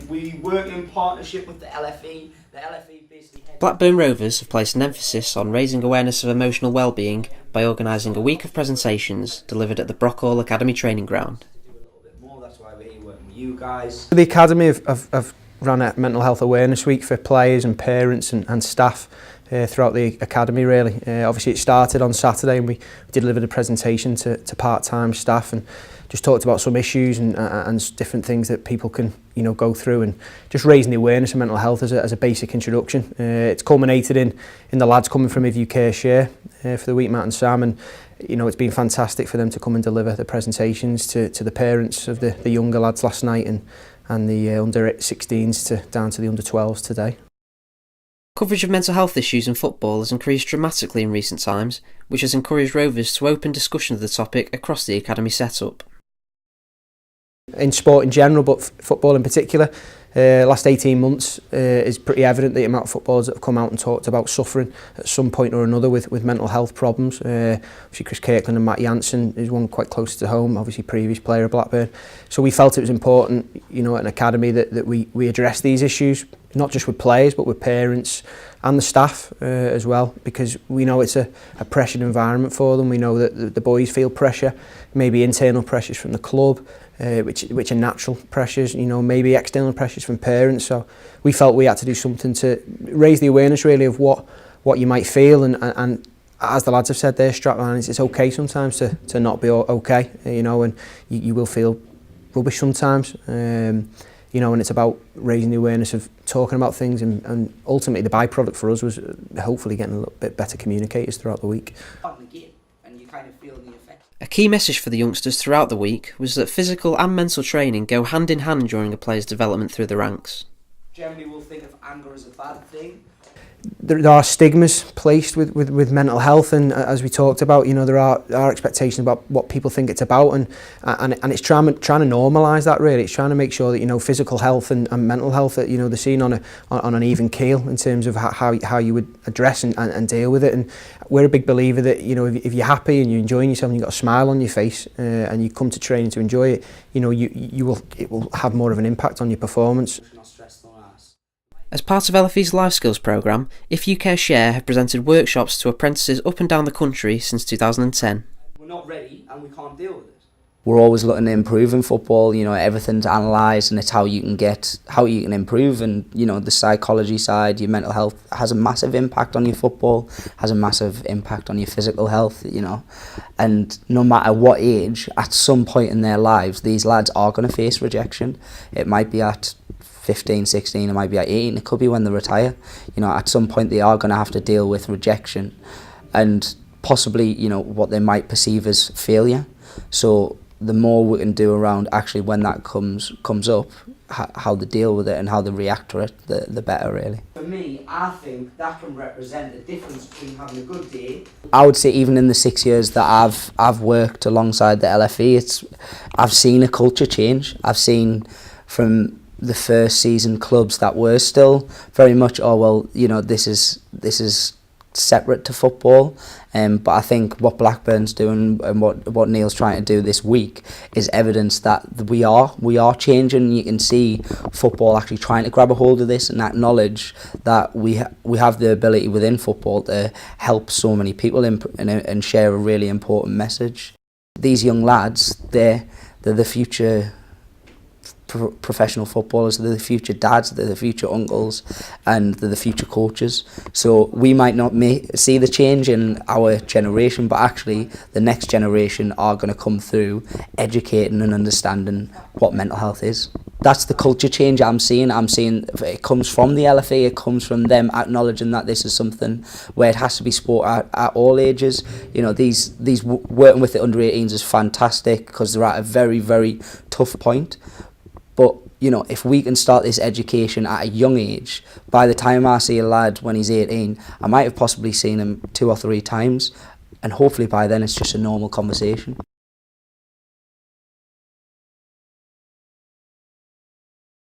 We work in partnership with the LFE. The LFE basically... Blackburn Rovers have placed an emphasis on raising awareness of emotional well-being by organising a week of presentations delivered at the Brockhall Academy training ground. That's why we're here working with you guys. The Academy have run a mental health awareness week for players and parents and staff throughout the Academy really. Obviously it started on Saturday and we delivered a presentation to part-time staff and just talked about some issues and different things that people can go through, and just raising the awareness of mental health as a basic introduction. It's culminated in the lads coming from If You Care Share for the week, Matt and Sam, and it's been fantastic for them to come and deliver the presentations to the parents of the younger lads last night and the under 16s down to the under 12s today. Coverage of mental health issues in football has increased dramatically in recent times, which has encouraged Rovers to open discussion of the topic across the academy setup. In sport in general, but football in particular, last 18 months is pretty evident the amount of footballers that have come out and talked about suffering at some point or another with mental health problems. Obviously Chris Kirkland and Matt Jansen is one quite close to home, obviously previous player of Blackburn. So we felt it was important, at an academy that we address these issues, not just with players but with parents and the staff as well, because we know it's a pressured environment for them. We know that the boys feel pressure, maybe internal pressures from the club, which are natural pressures, maybe external pressures from parents. So we felt we had to do something to raise the awareness really of what you might feel, and as the lads have said there, strapline, it's okay sometimes to not be okay, and you will feel rubbish sometimes, and it's about raising the awareness of talking about things, and ultimately the byproduct for us was hopefully getting a little bit better communicators throughout the week. A key message for the youngsters throughout the week was that physical and mental training go hand in hand during a player's development through the ranks. Generally we'll think of anger as a bad thing. There are stigmas placed with mental health, and as we talked about, there are expectations about what people think it's about, and it's trying to normalise that really. It's trying to make sure that physical health and mental health, that they're seen on an even keel in terms of how you would address and deal with it. And we're a big believer that if you're happy and you're enjoying yourself and you've got a smile on your face and you come to training to enjoy it, it will have more of an impact on your performance. As part of LFE's Life Skills programme, If You Care Share have presented workshops to apprentices up and down the country since 2010. We're not ready and we can't deal with it. We're always looking to improve in football, everything's analysed, and it's how you can improve, and the psychology side, your mental health has a massive impact on your football, has a massive impact on your physical health, and no matter what age, at some point in their lives, these lads are going to face rejection. It might be at 15, 16, it might be at 18, it could be when they retire. At some point they are going to have to deal with rejection and possibly, what they might perceive as failure. So the more we can do around actually when that comes up, how they deal with it and how they react to it, the better really. For me, I think that can represent the difference between having a good day. I would say even in the 6 years that I've worked alongside the LFE, I've seen a culture change. I've seen from the first season clubs that were still very much, this is separate to football, but I think what Blackburn's doing and what Neil's trying to do this week is evidence that we are changing. You can see football actually trying to grab a hold of this and acknowledge that we have the ability within football to help so many people and share a really important message. These young lads, they're the future professional footballers, they're the future dads, they're the future uncles, and they're the future coaches. So we might not see the change in our generation, but actually the next generation are going to come through educating and understanding what mental health is. That's the culture change I'm seeing. It comes from the LFA, it comes from them acknowledging that this is something where it has to be sport at all ages. These working with the under 18s is fantastic because they're at a very, very tough point. But, if we can start this education at a young age, by the time I see a lad when he's 18, I might have possibly seen him 2 or 3 times, and hopefully by then it's just a normal conversation.